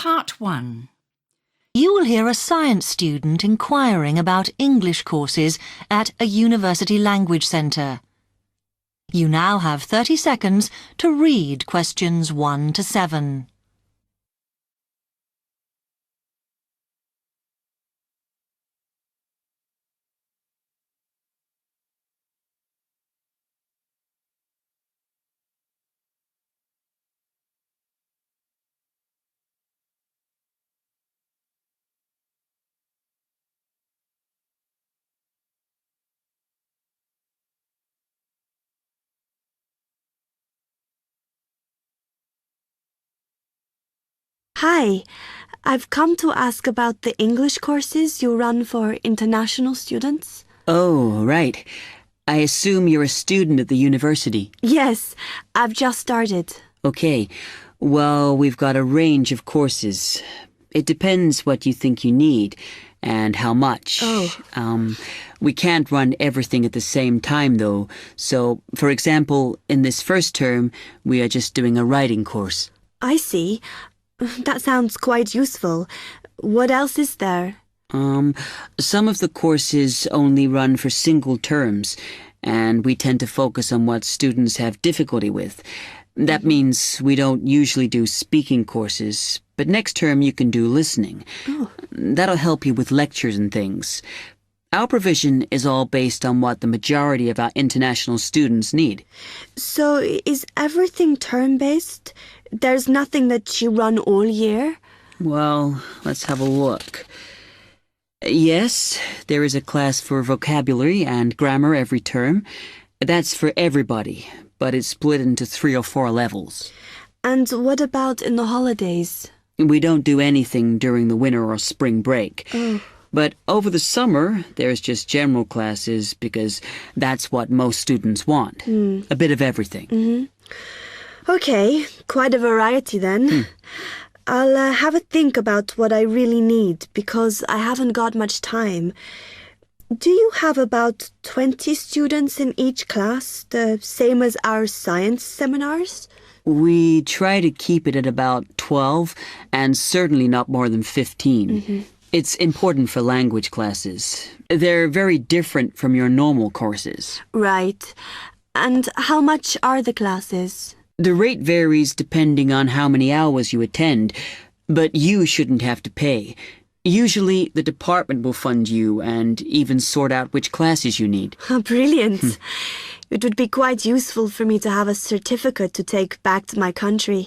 Part 1. You will hear a science student inquiring about English courses at a university language centre. You now have 30 seconds to read questions 1 to 7. Hi, I've come to ask about the English courses you run for international students. Oh, right. I assume you're a student at the university. Yes, I've just started. Okay. Well, we've got a range of courses. It depends what you think you need and how much. Oh. We can't run everything at the same time, though. So, for example, in this first term, we are just doing a writing course. I see. That sounds quite useful. What else is there? Some of the courses only run for single terms, and we tend to focus on what students have difficulty with. That means we don't usually do speaking courses, but next term you can do listening. Oh. That'll help you with lectures and things. Our provision is all based on what the majority of our international students need. So is everything term-based? There's nothing that you run all year? Well, let's have a look. Yes, there is a class for vocabulary and grammar every term. That's for everybody, but it's split into 3 or 4 levels. And what about in the holidays? We don't do anything during the winter or spring break. Oh. But over the summer, there's just general classes because that's what most students want. A bit of everything. Okay, quite a variety then. I'll have a think about what I really need because I haven't got much time. Do you have about 20 students in each class, the same as our science seminars? We try to keep it at about 12 and certainly not more than 15. It's important for language classes. They're very different from your normal courses. Right. And how much are the classes? The rate varies depending on how many hours you attend, but you shouldn't have to pay. Usually, the department will fund you and even sort out which classes you need. Brilliant. It would be quite useful for me to have a certificate to take back to my country.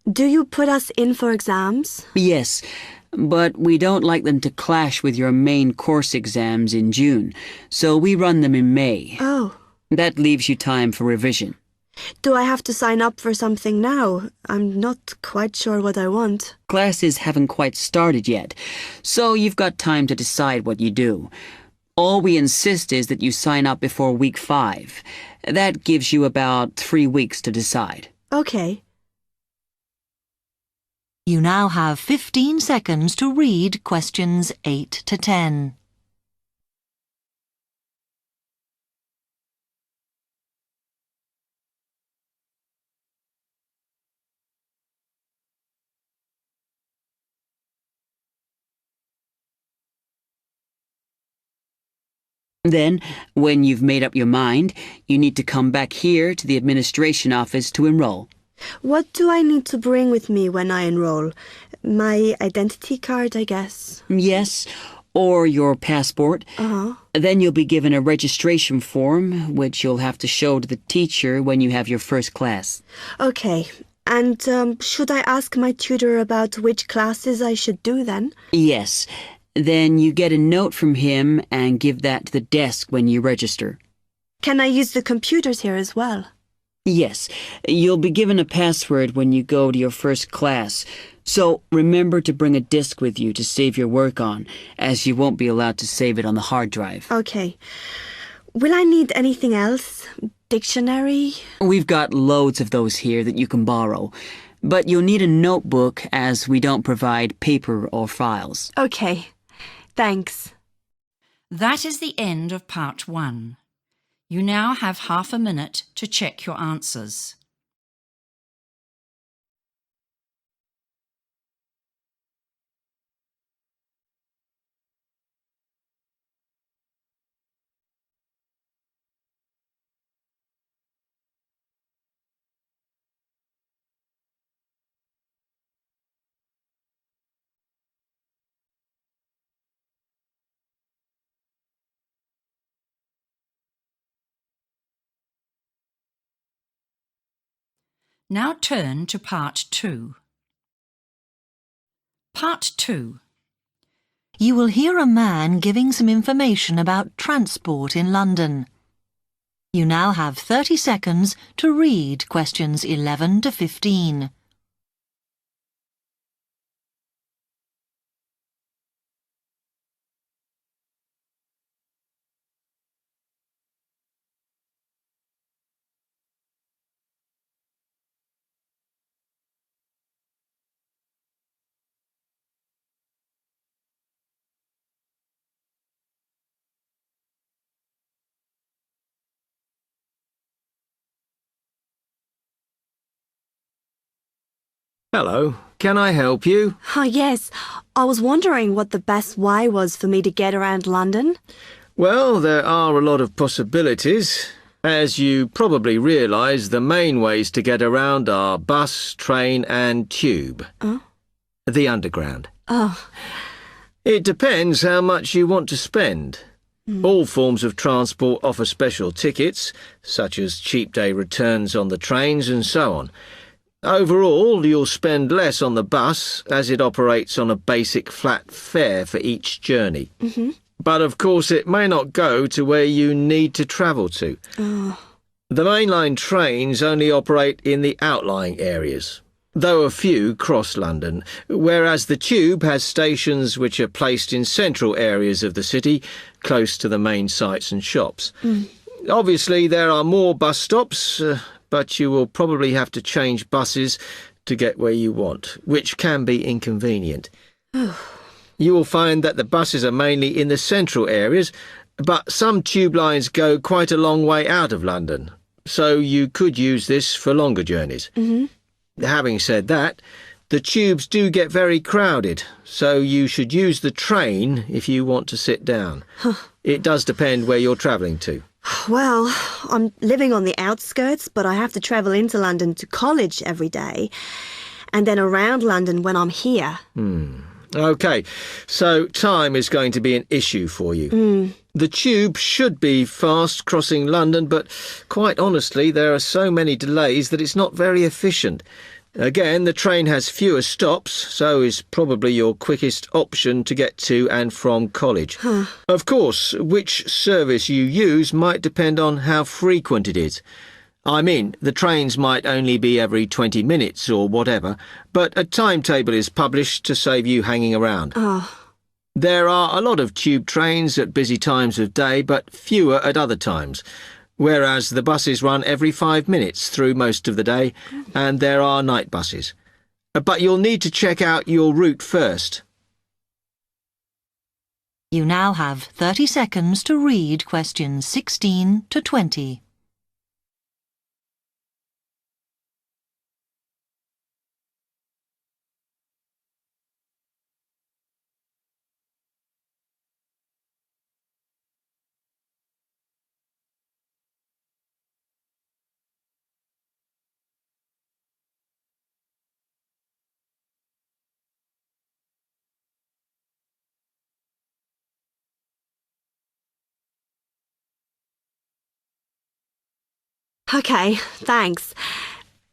Do you put us in for exams? Yes, but we don't like them to clash with your main course exams in June, so we run them in May. Oh. That leaves you time for revision. Do I have to sign up for something now? I'm not quite sure what I want. Classes haven't quite started yet, so you've got time to decide what you do. All we insist is that you sign up before week 5. That gives you about 3 weeks to decide. Okay. You now have 15 seconds to read questions 8 to 10. Then, when you've made up your mind, you need to come back here to the administration office to enroll. What do I need to bring with me when I enroll? My identity card, I guess. Yes, or your passport. Then you'll be given a registration form, which you'll have to show to the teacher when you have your first class. Okay. And should I ask my tutor about which classes I should do then? Yes. Then you get a note from him and give that to the desk when you register. Can I use the computers here as well? Yes. You'll be given a password when you go to your first class. So remember to bring a disk with you to save your work on, as you won't be allowed to save it on the hard drive. Okay. Will I need anything else? Dictionary? We've got loads of those here that you can borrow. But you'll need a notebook as we don't provide paper or files. Okay. Thanks. That is the end of Part 1. You now have half a minute to check your answers. Now turn to Part 2. Part 2. You will hear a man giving some information about transport in London. You now have 30 seconds to read questions 11 to 15. Hello, can I help you? Oh, yes. I was wondering what the best way was for me to get around London. Well, there are a lot of possibilities. As you probably realise, the main ways to get around are bus, train and tube. Oh? The Underground. Oh. It depends how much you want to spend. All forms of transport offer special tickets, such as cheap day returns on the trains and so on. Overall, you'll spend less on the bus, as it operates on a basic flat fare for each journey. But of course it may not go to where you need to travel to. The mainline trains only operate in the outlying areas, though a few cross London, whereas the tube has stations which are placed in central areas of the city, close to the main sites and shops. Obviously there are more bus stops, but you will probably have to change buses to get where you want, which can be inconvenient. You will find that the buses are mainly in the central areas, but some tube lines go quite a long way out of London, so you could use this for longer journeys. Having said that, the tubes do get very crowded, so you should use the train if you want to sit down. It does depend where you're travelling to. Well, I'm living on the outskirts, but I have to travel into London to college every day, and then around London when I'm here. OK, so time is going to be an issue for you. The tube should be fast crossing London, but quite honestly, there are so many delays that it's not very efficient. Again, the train has fewer stops, so is probably your quickest option to get to and from college. Of course, which service you use might depend on how frequent it is. I mean, the trains might only be every 20 minutes or whatever, but a timetable is published to save you hanging around. There are a lot of tube trains at busy times of day, but fewer at other times, whereas the buses run every 5 minutes through most of the day, and there are night buses. But you'll need to check out your route first. You now have 30 seconds to read questions 16 to 20. OK, thanks.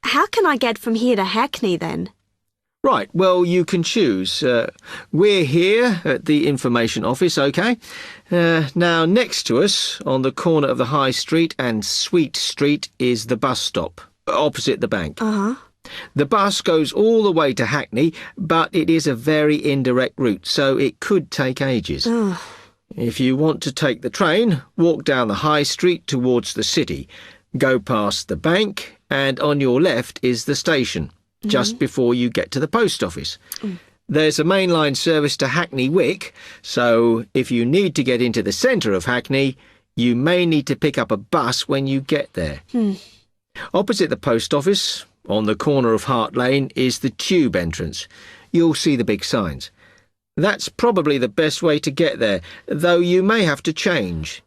How can I get from here to Hackney then? Right, well, you can choose. We're here at the information office, OK? Now, next to us, on the corner of the High Street and Sweet Street, is the bus stop, opposite the bank. The bus goes all the way to Hackney, but it is a very indirect route, so it could take ages. If you want to take the train, walk down the High Street towards the city, go past the bank, and on your left is the station, just before you get to the post office. There's a mainline service to Hackney Wick, so if you need to get into the centre of Hackney, you may need to pick up a bus when you get there. Opposite the post office, on the corner of Hart Lane, is the tube entrance. You'll see the big signs. That's probably the best way to get there, though you may have to change.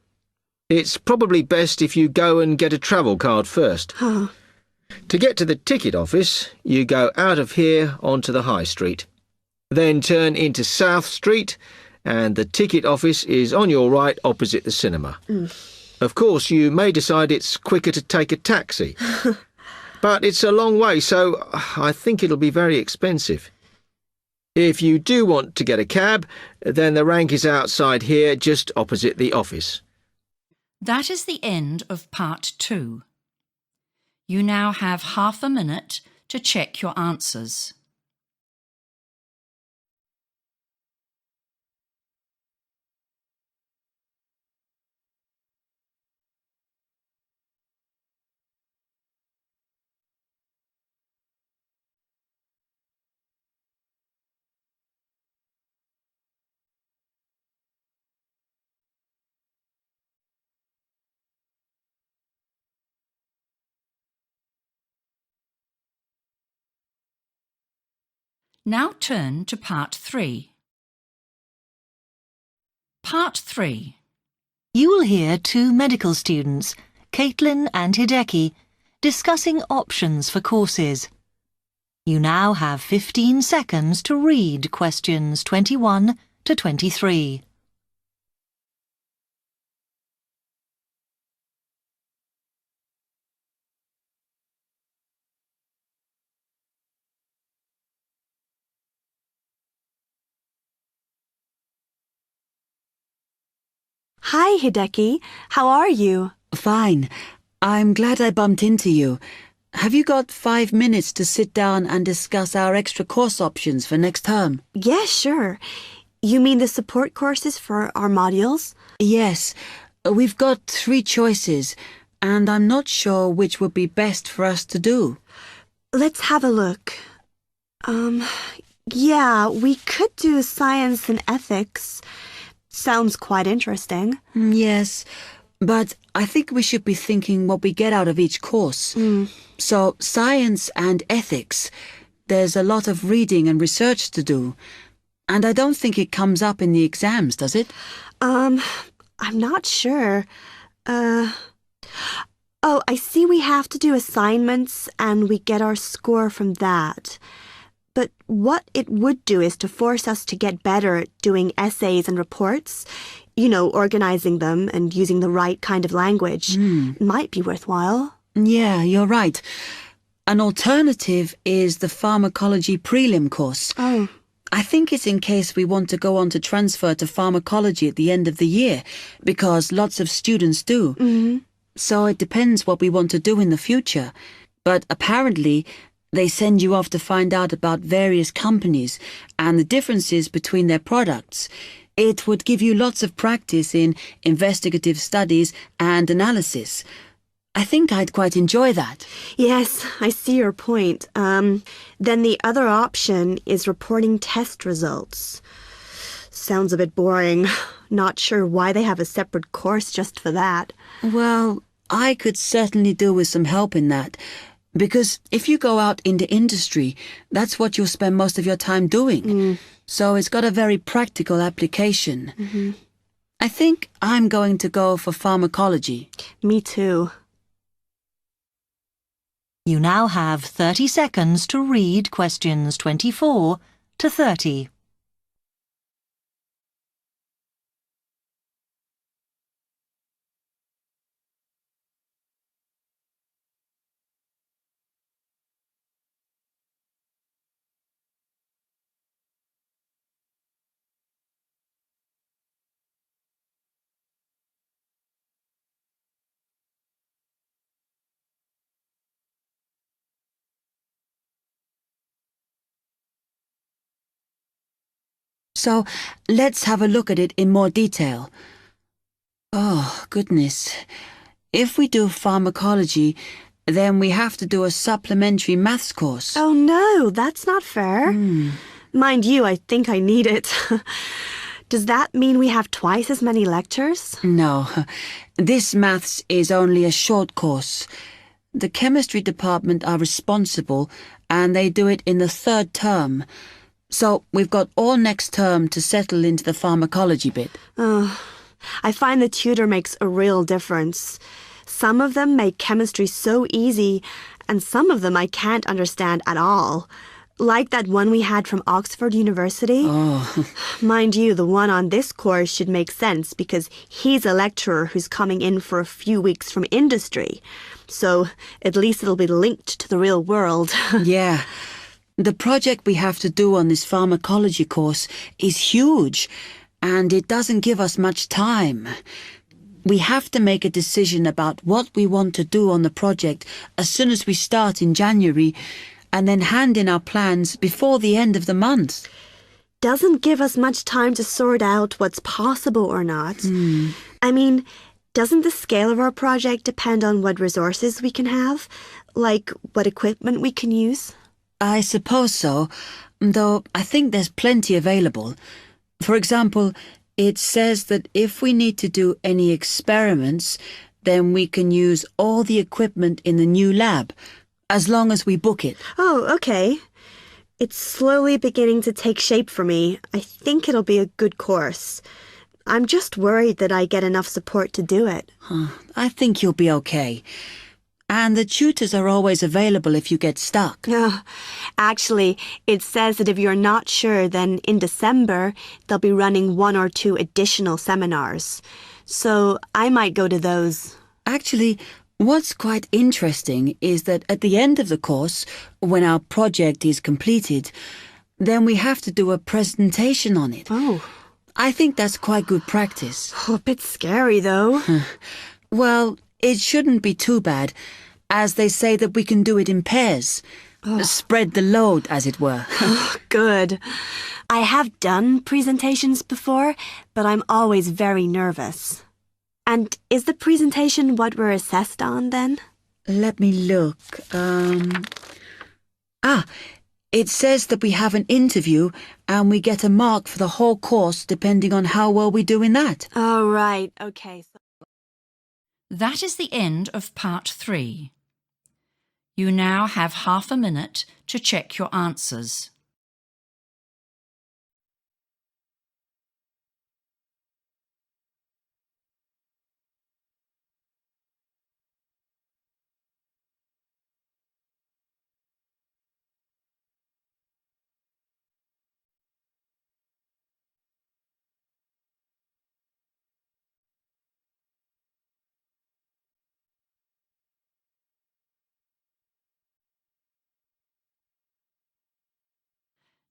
It's probably best if you go and get a travel card first. To get to the ticket office, you go out of here onto the High Street. Then turn into South Street, and the ticket office is on your right opposite the cinema. Of course, you may decide it's quicker to take a taxi. But it's a long way, so I think it'll be very expensive. If you do want to get a cab, then the rank is outside here, just opposite the office. That is the end of part 2. You now have half a minute to check your answers. Now turn to part 3. Part 3. You will hear 2 medical students, Caitlin and Hideki, discussing options for courses. You now have 15 seconds to read questions 21 to 23. Hi, Hideki. How are you? Fine. I'm glad I bumped into you. Have you got 5 minutes to sit down and discuss our extra course options for next term? Yeah, sure. You mean the support courses for our modules? Yes. We've got 3 choices, and I'm not sure which would be best for us to do. Let's have a look. Yeah, we could do science and ethics. Sounds quite interesting. Yes, but I think we should be thinking what we get out of each course. So, science and ethics, there's a lot of reading and research to do. And I don't think it comes up in the exams, does it? I'm not sure. Oh, I see we have to do assignments and we get our score from that. But what it would do is to force us to get better at doing essays and reports. You know, organizing them and using the right kind of language. Might be worthwhile. Yeah, you're right. An alternative is the pharmacology prelim course. Oh. I think it's in case we want to go on to transfer to pharmacology at the end of the year, because lots of students do. So it depends what we want to do in the future. But apparently, they send you off to find out about various companies and the differences between their products. It would give you lots of practice in investigative studies and analysis. I think I'd quite enjoy that. Yes, I see your point. Then the other option is reporting test results. Sounds a bit boring. Not sure why they have a separate course just for that. Well, I could certainly do with some help in that. Because if you go out into industry, that's what you'll spend most of your time doing. So it's got a very practical application. I think I'm going to go for pharmacology. Me too. You now have 30 seconds to read questions 24 to 30. So let's have a look at it in more detail. Oh, goodness. If we do pharmacology, then we have to do a supplementary maths course. Oh no, that's not fair. Mind you, I think I need it. Does that mean we have twice as many lectures? No, this maths is only a short course. The chemistry department are responsible, and they do it in the 3rd term. So we've got all next term to settle into the pharmacology bit. I find the tutor makes a real difference. Some of them make chemistry so easy, and some of them I can't understand at all. Like that one we had from Oxford University. Mind you, the one on this course should make sense because he's a lecturer who's coming in for a few weeks from industry. so at least it'll be linked to the real world. Yeah. The project we have to do on this pharmacology course is huge, and it doesn't give us much time. We have to make a decision about what we want to do on the project as soon as we start in January, and then hand in our plans before the end of the month. Doesn't give us much time to sort out what's possible or not. I mean, doesn't the scale of our project depend on what resources we can have? Like what equipment we can use? I suppose so, though I think there's plenty available. For example, it says that if we need to do any experiments, then we can use all the equipment in the new lab, as long as we book it. Oh, okay. It's slowly beginning to take shape for me. I think it'll be a good course. I'm just worried that I get enough support to do it. I think you'll be okay. And the tutors are always available if you get stuck. Actually, it says that if you're not sure, then in December, they'll be running 1 or 2 additional seminars. So I might go to those. Actually, what's quite interesting is that at the end of the course, when our project is completed, then we have to do a presentation on it. Oh. I think that's quite good practice. A bit scary, though. Well, it shouldn't be too bad, as they say that we can do it in pairs. Spread the load, as it were. Good. I have done presentations before, but I'm always very nervous. And is the presentation what we're assessed on, then? Let me look. It says that we have an interview and we get a mark for the whole course depending on how well we do in that. Oh, right. Okay. That is the end of part 3. You now have half a minute to check your answers.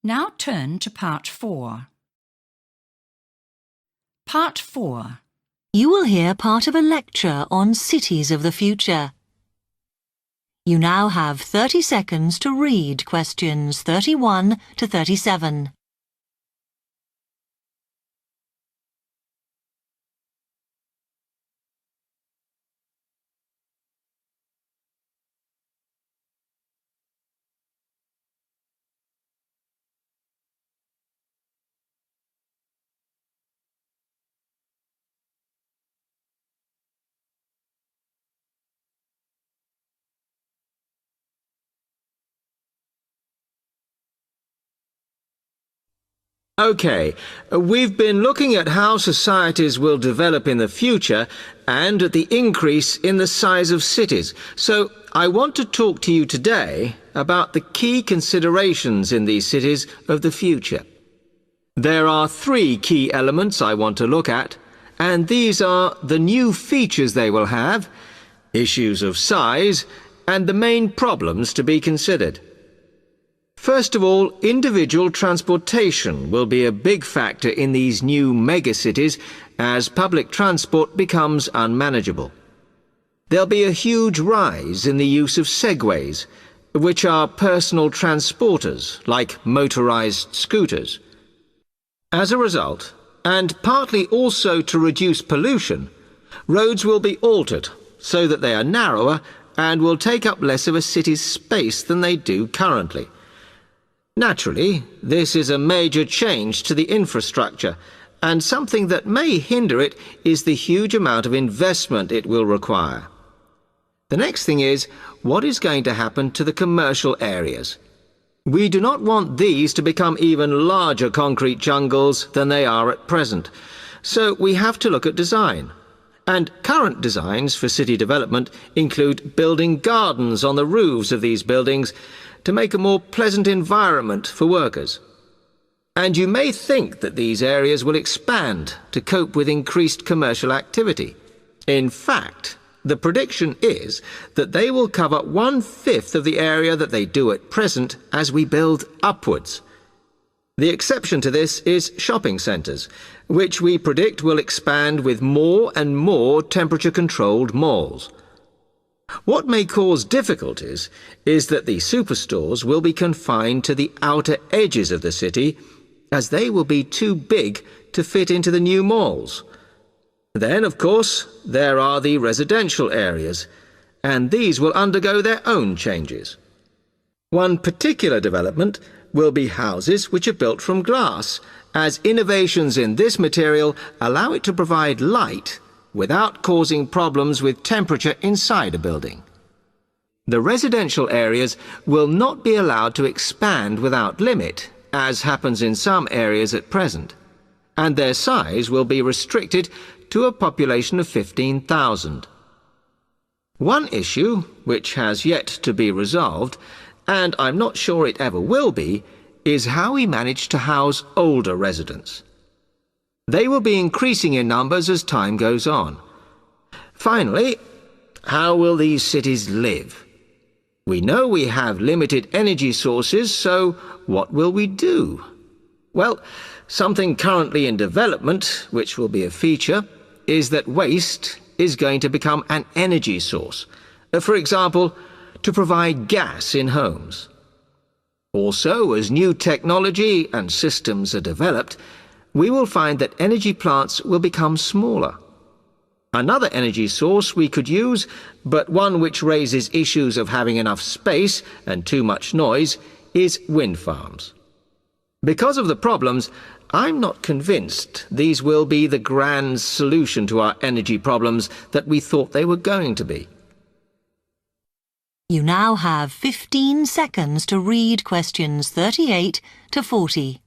Now turn to part 4. Part 4. You will hear part of a lecture on cities of the future. You now have 30 seconds to read questions 31 to 37. OK, we've been looking at how societies will develop in the future and at the increase in the size of cities. So I want to talk to you today about the key considerations in these cities of the future. There are 3 key elements I want to look at, and these are the new features they will have, issues of size, and the main problems to be considered. First of all, individual transportation will be a big factor in these new megacities as public transport becomes unmanageable. There'll be a huge rise in the use of segways, which are personal transporters like motorized scooters. As a result, and partly also to reduce pollution, roads will be altered so that they are narrower and will take up less of a city's space than they do currently. Naturally, this is a major change to the infrastructure, and something that may hinder it is the huge amount of investment it will require. The next thing is, what is going to happen to the commercial areas? We do not want these to become even larger concrete jungles than they are at present, so we have to look at design. And current designs for city development include building gardens on the roofs of these buildings to make a more pleasant environment for workers. And you may think that these areas will expand to cope with increased commercial activity. In fact, The prediction is that they will cover 1/5 of the area that they do at present as we build upwards. The exception to this is shopping centres, which we predict will expand with more and more temperature-controlled malls. What may cause difficulties is that the superstores will be confined to the outer edges of the city, as they will be too big to fit into the new malls. Then, of course, there are the residential areas, and these will undergo their own changes. One particular development will be houses which are built from glass, as innovations in this material allow it to provide light without causing problems with temperature inside a building. The residential areas will not be allowed to expand without limit, as happens in some areas at present, and their size will be restricted to a population of 15,000. One issue, which has yet to be resolved, and I'm not sure it ever will be, is how we manage to house older residents. They will be increasing in numbers as time goes on. Finally, how will these cities live? We know we have limited energy sources, so what will we do? Well, something currently in development, which will be a feature, is that waste is going to become an energy source. For example, to provide gas in homes. Also, as new technology and systems are developed, we will find that energy plants will become smaller. Another energy source we could use, but one which raises issues of having enough space and too much noise, is wind farms. Because of the problems, I'm not convinced these will be the grand solution to our energy problems that we thought they were going to be. You now have 15 seconds to read questions 38 to 40.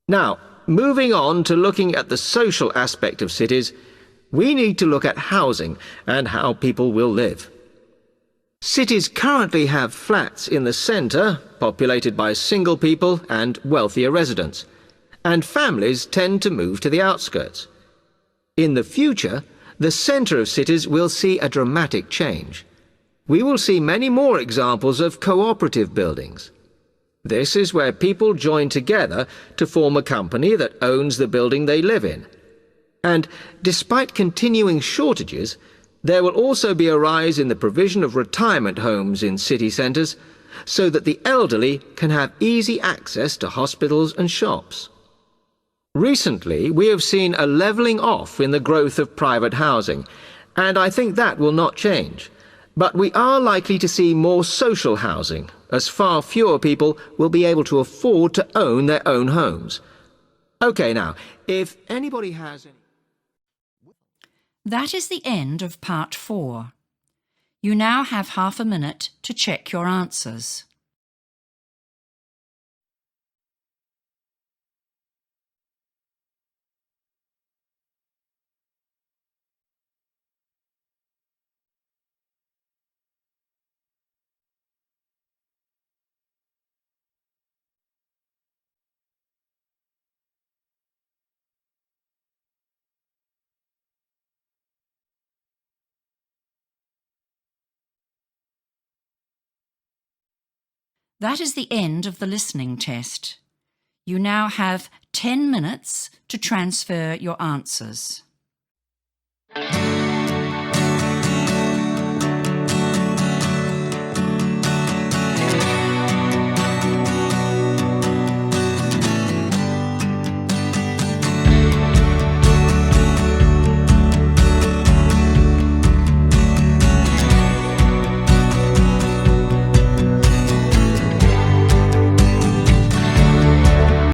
Now, moving on to looking at the social aspect of cities, we need to look at housing and how people will live. Cities currently have flats in the centre, populated by single people and wealthier residents, and families tend to move to the outskirts. In the future, the centre of cities will see a dramatic change. We will see many more examples of cooperative buildings. This is where people join together to form a company that owns the building they live in. And despite continuing shortages, there will also be a rise in the provision of retirement homes in city centres, so that the elderly can have easy access to hospitals and shops. Recently, we have seen a levelling off in the growth of private housing, and I think that will not change. But we are likely to see more social housing, as far fewer people will be able to afford to own their own homes. OK, now, if anybody has any... That is the end of part 4. You now have half a minute to check your answers. That is the end of the listening test. You now have 10 minutes to transfer your answers.